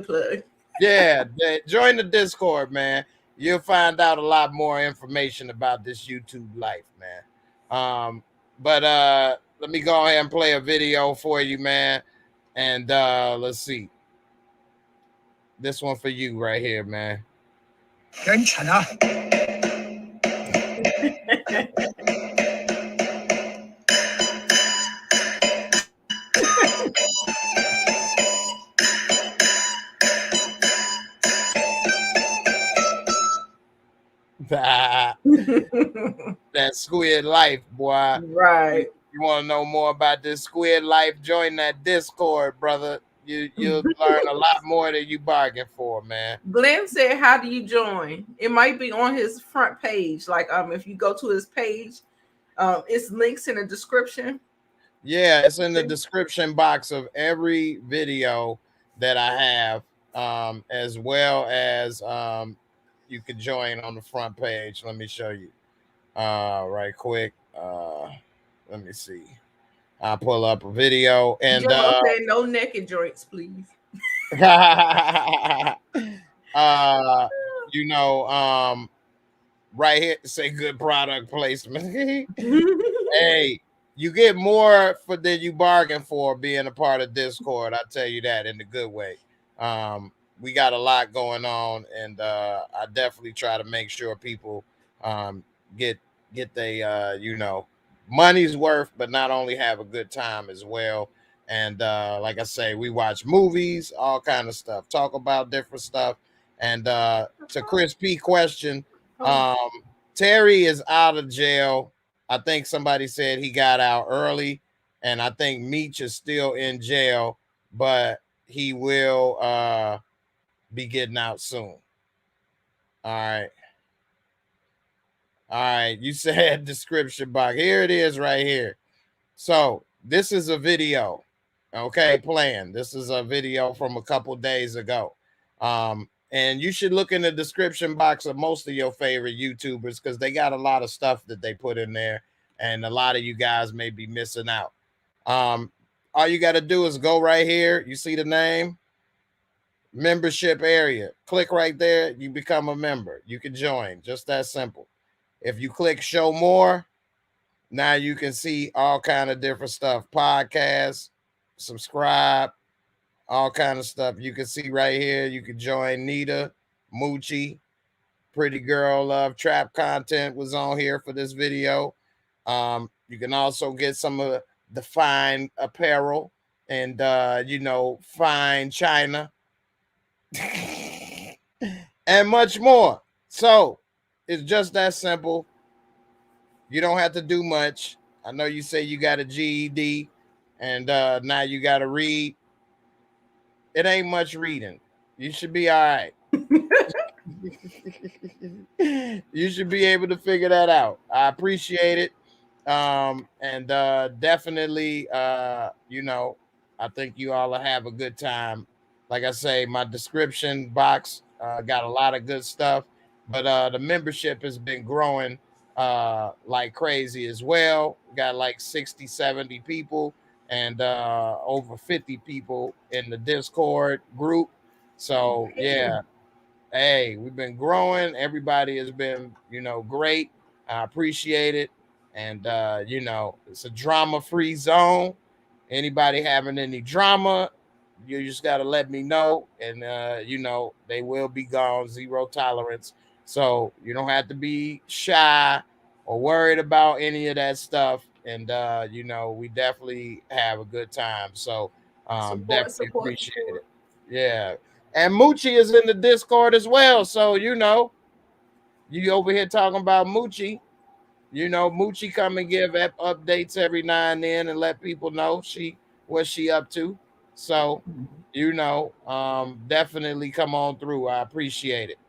plug. Yeah, join the Discord, man. You'll find out a lot more information about this YouTube life, man. But let me go ahead and play a video for you, man. And let's see. This one for you right here, man. That squid life, boy. Right. You want to know more about this squid life? Join that Discord, brother. You'll learn a lot more than you bargained for, man. Glenn said, "How do you join?" It might be on his front page. Like if you go to his page, it's links in the description. Yeah, it's in the description box of every video that I have, as well as you can join on the front page. Let me show you right quick. Let me see. I'll pull up a video and say no naked joints, please. Right here say good product placement. Hey, you get more than you bargain for being a part of Discord. I tell you that in a good way. We got a lot going on, and I definitely try to make sure people get they money's worth, but not only have a good time as well. And like I say, we watch movies, all kind of stuff, talk about different stuff. And to Chris P question, Terry is out of jail. I think somebody said he got out early, and I think Meech is still in jail, but he will be getting out soon. All right, you said description box. Here it is right here. So this is a video, okay, playing. This is a video from a couple days ago. And you should look in the description box of most of your favorite YouTubers, because they got a lot of stuff that they put in there, and a lot of you guys may be missing out. All you got to do is go right here. You see the name? Membership area. Click right there. You become a member. You can join. Just that simple. If you click show more, now you can see all kind of different stuff. Podcasts, subscribe, all kind of stuff. You can see right here. You can join Nita, Moochie, Pretty Girl Love, Trap content was on here for this video. You can also get some of the fine apparel and fine china and much more. So it's just that simple. You don't have to do much. I know you say you got a GED and now you got to read. It ain't much reading. You should be all right. You should be able to figure that out. I appreciate it. And definitely, I think you all will have a good time. Like I say, my description box got a lot of good stuff, but the membership has been growing like crazy as well. Got like 60, 70 people and over 50 people in the Discord group. So yeah, hey, we've been growing. Everybody has been, great. I appreciate it. And it's a drama-free zone. Anybody having any drama, you just gotta let me know. And they will be gone, zero tolerance. So you don't have to be shy or worried about any of that stuff. And we definitely have a good time. So definitely appreciate it. Yeah. And Moochie is in the Discord as well. So, you over here talking about Moochie. Moochie come and give updates every now and then and let people know what she up to. So, definitely come on through. I appreciate it.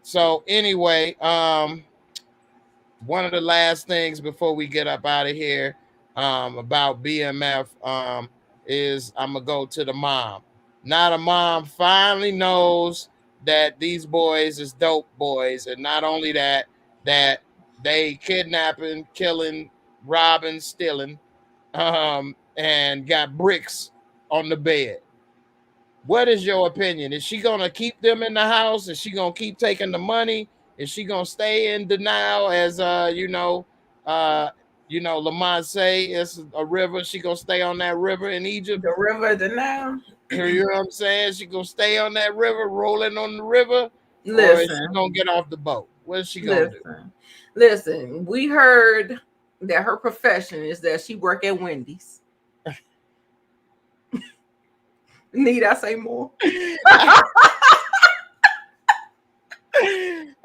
So anyway, one of the last things before we get up out of here, about B.M.F, is I'm gonna go to the mom. Now the mom finally knows that these boys is dope boys, and not only that they kidnapping, killing, robbing, stealing, and got bricks on the bed. What is your opinion? Is she gonna keep them in the house? Is she gonna keep taking the money? Is she gonna stay in denial as Lamont say it's a river? She gonna stay on that river in Egypt? The river denial. You know what I'm saying? She gonna stay on that river, rolling on the river, or is she gonna get off the boat? What is she gonna do? Listen, we heard that her profession is that she work at Wendy's. Need I say more?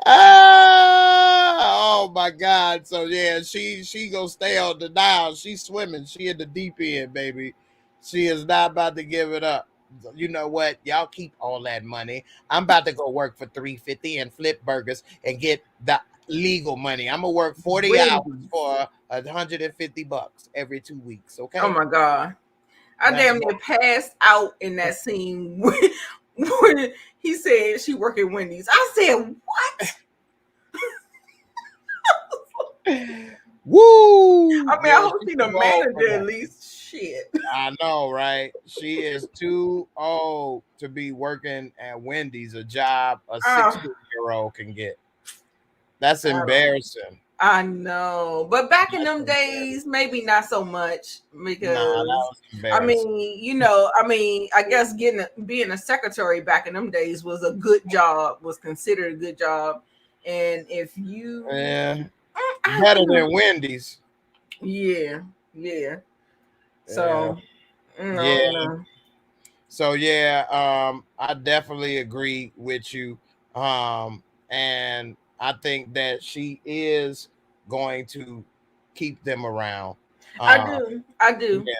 Oh my God. So yeah, she gonna stay on the dial. She's swimming. She in the deep end, baby. She is not about to give it up. You know what? Y'all keep all that money. I'm about to go work for $3.50 and flip burgers and get the legal money. I'm gonna work 40 hours for $150 every 2 weeks. Okay. Oh my God. I damn near passed out in that scene when he said she work at Wendy's. I said, what? Woo! I mean, I hope she's the manager at least. Shit. I know, right? She is too old to be working at Wendy's, a job a 16-year-old can get. That's embarrassing. I know, but back in them days, maybe not so much because I guess being a secretary back in them days was a good job, was considered a good job, and if you better than Wendy's, yeah. So So I definitely agree with you, and I think that she is going to keep them around. I do. Yeah.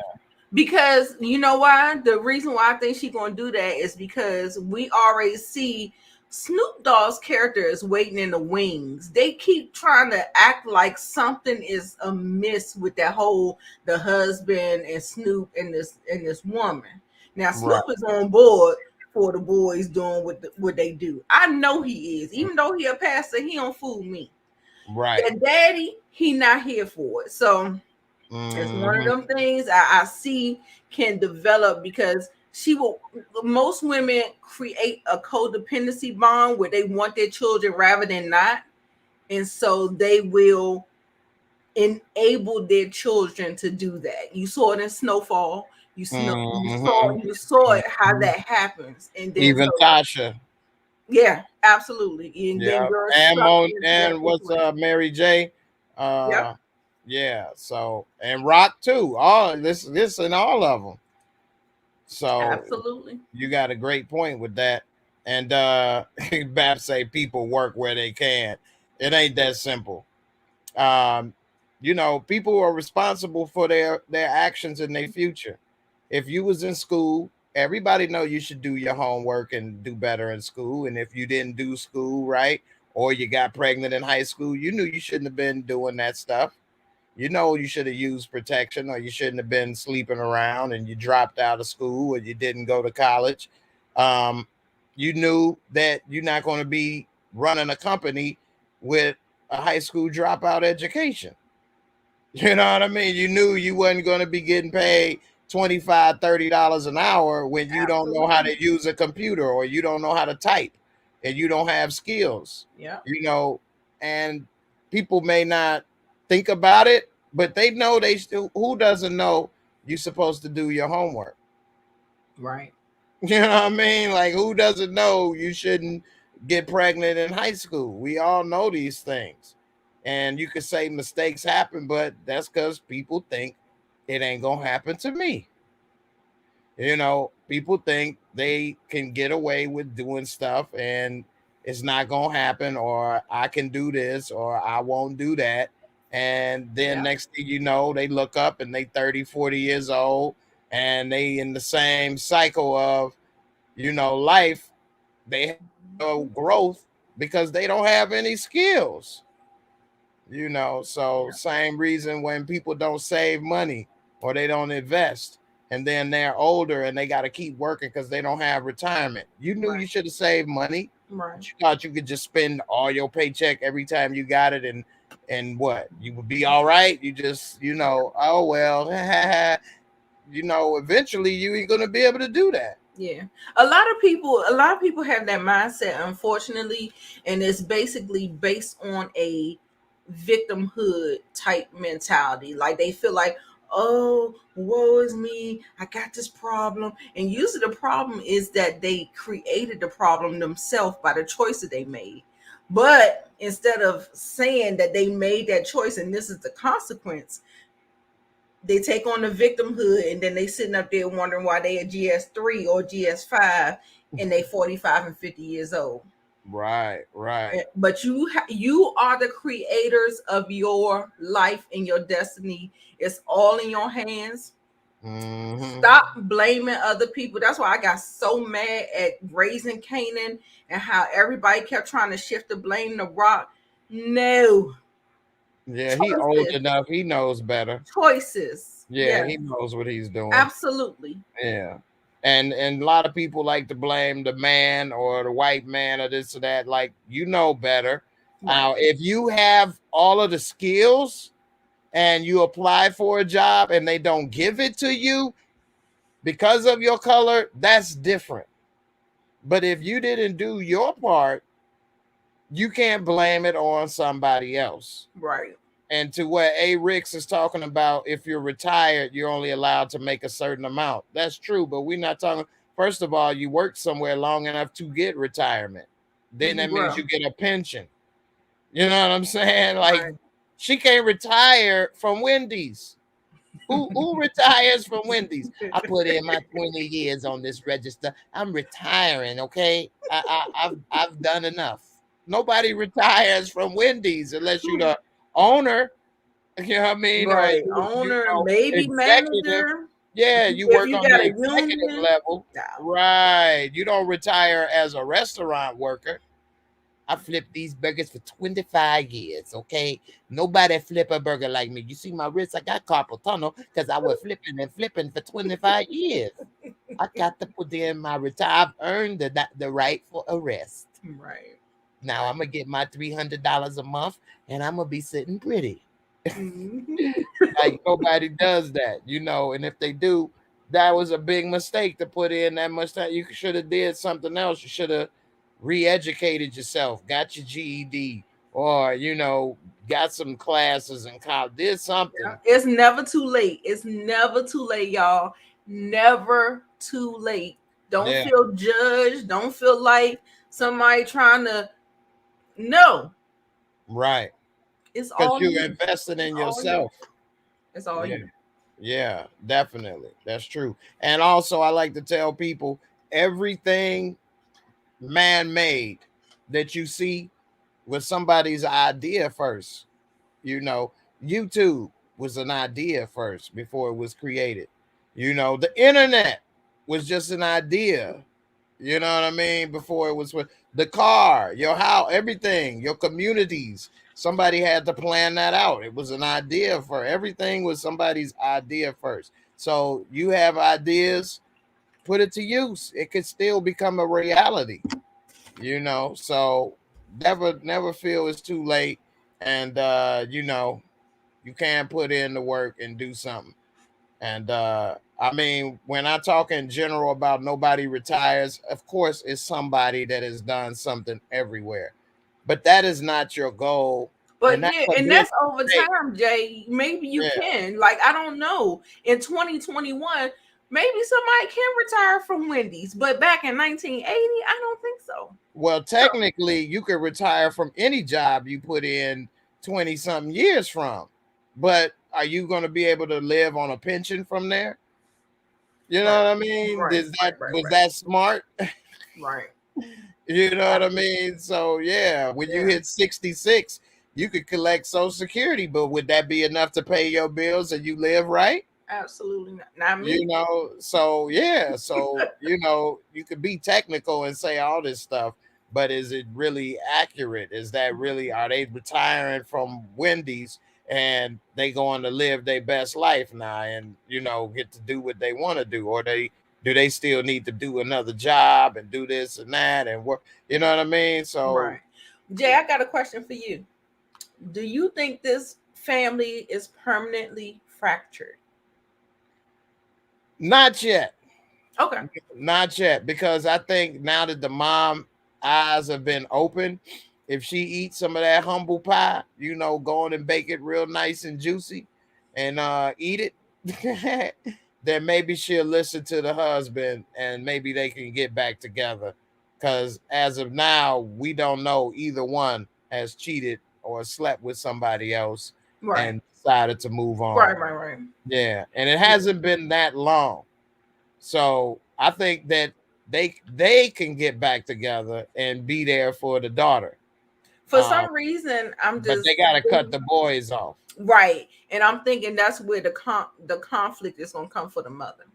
Because you know why? The reason why I think she's gonna do that is because we already see Snoop Dogg's character is waiting in the wings. They keep trying to act like something is amiss with that whole the husband and Snoop and this woman. Now Snoop is on board for the boys doing what they do. I know he is. Even though he a pastor, he don't fool me. Right. And daddy, he not here for it. So it's one of them things I see can develop because most women create a codependency bond where they want their children rather than not. And so they will enable their children to do that. You saw it in Snowfall. You saw it how that happens. And then even Tasha. Yeah, absolutely. And what's Mary J? Yeah. So and rock too. All this and all of them. So Absolutely. you got a great point with that. And Bab say people work where they can. It ain't that simple. Um, people are responsible for their actions and their future. If you was in school, everybody know you should do your homework and do better in school. And if you didn't do school right, or you got pregnant in high school, you knew you shouldn't have been doing that stuff. You know you should have used protection, or you shouldn't have been sleeping around, and you dropped out of school, or you didn't go to college. Um, you knew that you're not going to be running a company with a high school dropout education. You know what I mean? You knew you wasn't going to be getting paid $25, $30 an hour when you don't know how Absolutely. to use a computer, or you don't know how to type, and you don't have skills. Yeah. And people may not think about it, but they know they still. Who doesn't know you're supposed to do your homework? Right. You know what I mean? Like, who doesn't know you shouldn't get pregnant in high school? We all know these things. And you could say mistakes happen, but that's because people think it ain't going to happen to me. People think they can get away with doing stuff and it's not going to happen, or I can do this, or I won't do that. And then Yeah. next thing you know, they look up and they 30, 40 years old, and they in the same cycle of, life. They have no growth because they don't have any skills. So Yeah. same reason when people don't save money or they don't invest, and then they're older and they got to keep working because they don't have retirement. You knew you Right. should have saved money, Right. but you thought you could just spend all your paycheck every time you got it, and what, you would be all right. You just, oh well. Eventually you ain't gonna be able to do that. Yeah. A lot of people have that mindset, unfortunately, and it's basically based on a victimhood type mentality. Like they feel like, oh, woe is me, I got this problem. And usually the problem is that they created the problem themselves by the choice that they made. But instead of saying that they made that choice and this is the consequence, they take on the victimhood, and then they sitting up there wondering why they a GS3 or GS5 and they 45 and 50 years old. Right. But you are the creators of your life and your destiny. It's all in your hands. Mm-hmm. Stop blaming other people. That's why I got so mad at Raising Canaan and how everybody kept trying to shift the blame to Rock. No. Yeah, he old Choices. enough. He knows better. Choices. Yeah, Yes, he knows what he's doing. absolutely. Yeah. And a lot of people like to blame the man or the white man or this or that. Like, better. Right. If you have all of the skills and you apply for a job and they don't give it to you because of your color, that's different. But if you didn't do your part, you can't blame it on somebody else. Right. And to what A. Ricks is talking about, if you're retired, you're only allowed to make a certain amount. That's true, but we're not talking. First of all, you work somewhere long enough to get retirement. Then that means you Bro. get a pension. You know what I'm saying? Like, Right. she can't retire from Wendy's. Who retires from Wendy's? I put in my 20 years on this register. I'm retiring. Okay, I've done enough. Nobody retires from Wendy's unless you're the owner. You know what I mean? Or Right. Owner, maybe executive. manager. Yeah, you If work you on got the a executive union. level. No. Right. You don't retire as a restaurant worker. I flipped these burgers for 25 years, okay? Nobody flip a burger like me. You see my wrist? I got carpal tunnel because I was flipping and flipping for 25 years. I got to put in my retire. I've earned the right for a rest. Right. Now I'm going to get my $300 a month and I'm going to be sitting pretty. Mhm. Like, nobody does that, and if they do, that was a big mistake to put in that much time. You should have did something else. You should have re-educated yourself, got your GED, or got some classes in college, did something. It's never too late. It's never too late, y'all. Never too late. Don't Yeah, feel judged. Don't feel like somebody trying to. No. right. It's because all you're you. investing in It's all you. yourself. It's all Yeah. you. Yeah, definitely. That's true. And also, I like to tell people everything man-made that you see was somebody's idea first. You know, YouTube was an idea first before it was created. You know, the internet was just an idea. You know what I mean? Before it was with the car, your house, everything, your communities. Somebody had to plan that out. It was an idea for everything was somebody's idea first. So you have ideas, put it to use. It could still become a reality. You know, so never feel it's too late. And you know, you can put in the work and do something. And I mean, when I talk in general about nobody retires, of course, it's somebody that has done something everywhere, but that is not your goal, and But that's yeah, a and big that's over mistake. time, Jay. Maybe you Yeah. can. Like, I don't know. In 2021, maybe somebody can retire from Wendy's, but back in 1980, I don't think so. Well, So, technically, you could retire from any job you put in 20 something years from, but are you going to be able to live on a pension from there? You know right, what I mean? right, Is right, that right, was right, that smart? right. You know what I mean? So yeah, when you Yeah, hit 66, you could collect Social Security, but would that be enough to pay your bills and you live right? absolutely not. Not You me. know, so yeah, so you know, you could be technical and say all this stuff, but is it really accurate? Is that really are they retiring from Wendy's and they going to live their best life now and you know get to do what they want to do, or they do they still need to do another job and do this and that and work? You know what I mean? So Right. Jay, I got a question for you. Do you think this family is permanently fractured? not yet. Okay. Not yet, because I think now that the mom eyes have been open, if she eats some of that humble pie, you know, go on and bake it real nice and juicy and eat it, then maybe she'll listen to the husband and maybe they can get back together. Because as of now, we don't know either one has cheated or slept with somebody else Right. and decided to move on. Right, right, right. Yeah. And it Yeah. hasn't been that long. So I think that they can get back together and be there for the daughter. For Um, some reason, I'm but just they gotta cut the boys off. right, and I'm thinking that's where the conflict is gonna come for the mother. And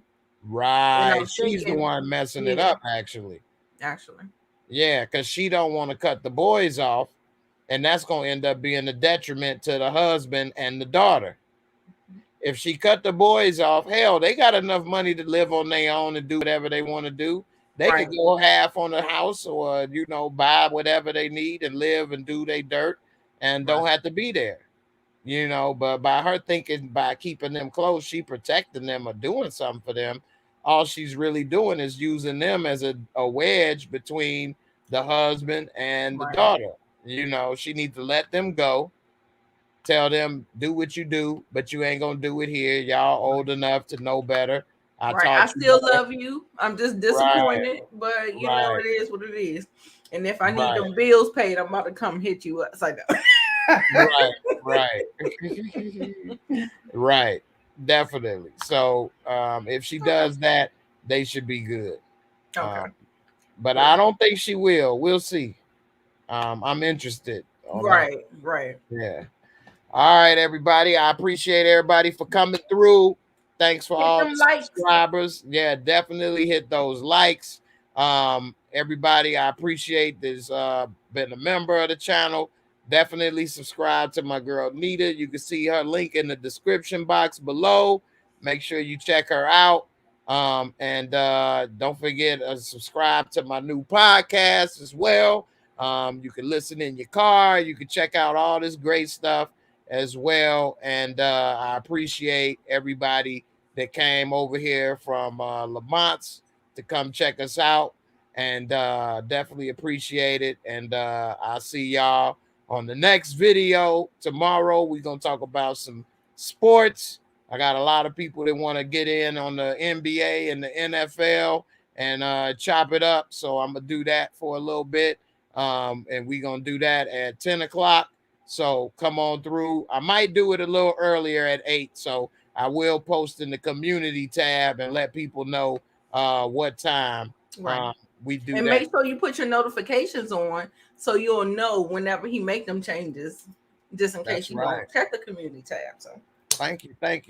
Right. I'm She's the thinking, one messing it yeah, up, actually. actually, Yeah, because she don't want to cut the boys off, and that's gonna end up being a detriment to the husband and the daughter. If she cut the boys off, hell, they got enough money to live on their own and do whatever they want to do. They right, could go half on the house or you know buy whatever they need and live and do their dirt and right, don't have to be there. You know, but by her thinking by keeping them close, she protecting them or doing something for them. All she's really doing is using them as a wedge between the husband and the right, daughter. You know, she needs to let them go. Tell them do what you do, but you ain't gonna do it here. Y'all old enough to know better. I right. I taught you still better. love you. I'm just Right, disappointed, but you know right, it is what it is. And if I need right, them bills paid, I'm about to come hit you up. It's like, right, right, right. Definitely. So if she okay, does that, they should be good. okay, Um, but I good. don't think she will. We'll see. I'm interested on that. Right, right. Yeah. All right, everybody. I appreciate everybody for coming through. Thanks for Hit all them the likes. subscribers. Yeah, definitely hit those likes. Everybody, I appreciate this. Been a member of the channel. Definitely subscribe to my girl Nita. You can see her link in the description box below. Make sure you check her out. And don't forget to subscribe to my new podcast as well. You can listen in your car. You can check out all this great stuff as well. And I appreciate everybody that came over here from Lamont's to come check us out. And definitely appreciate it. And I'll see y'all on the next video tomorrow. We're going to talk about some sports. I got a lot of people that want to get in on the NBA and the NFL and chop it up. So I'm going to do that for a little bit. And we're going to do that at 10 o'clock. So come on through. I might do it a little earlier at 8. So I will post in the community tab and let people know what time we do and that. make sure you put your notifications on so you'll know whenever he make them changes, just in case That's you right. don't check the community tab. So thank you, there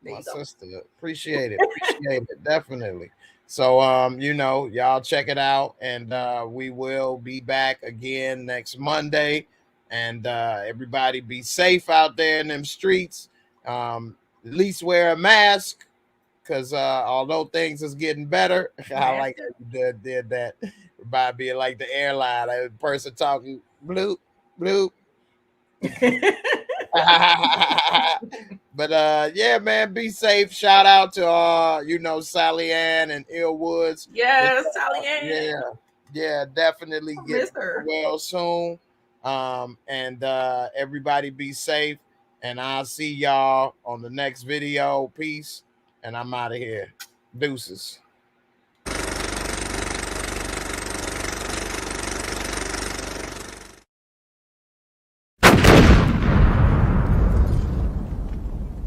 my you go. sister. Appreciate it, definitely. So you know, y'all check it out, and we will be back again next Monday. And everybody be safe out there in them streets. At least wear a mask, because although things is getting better, I like how you did that by being like the airline, a person talking bloop bloop. But yeah, man, be safe. Shout out to you know, Sally Ann and Ill Woods. Yes, Sally Ann. Yeah, definitely I get miss her. well soon. And everybody be safe. And I'll see y'all on the next video. Peace. And I'm out of here. Deuces.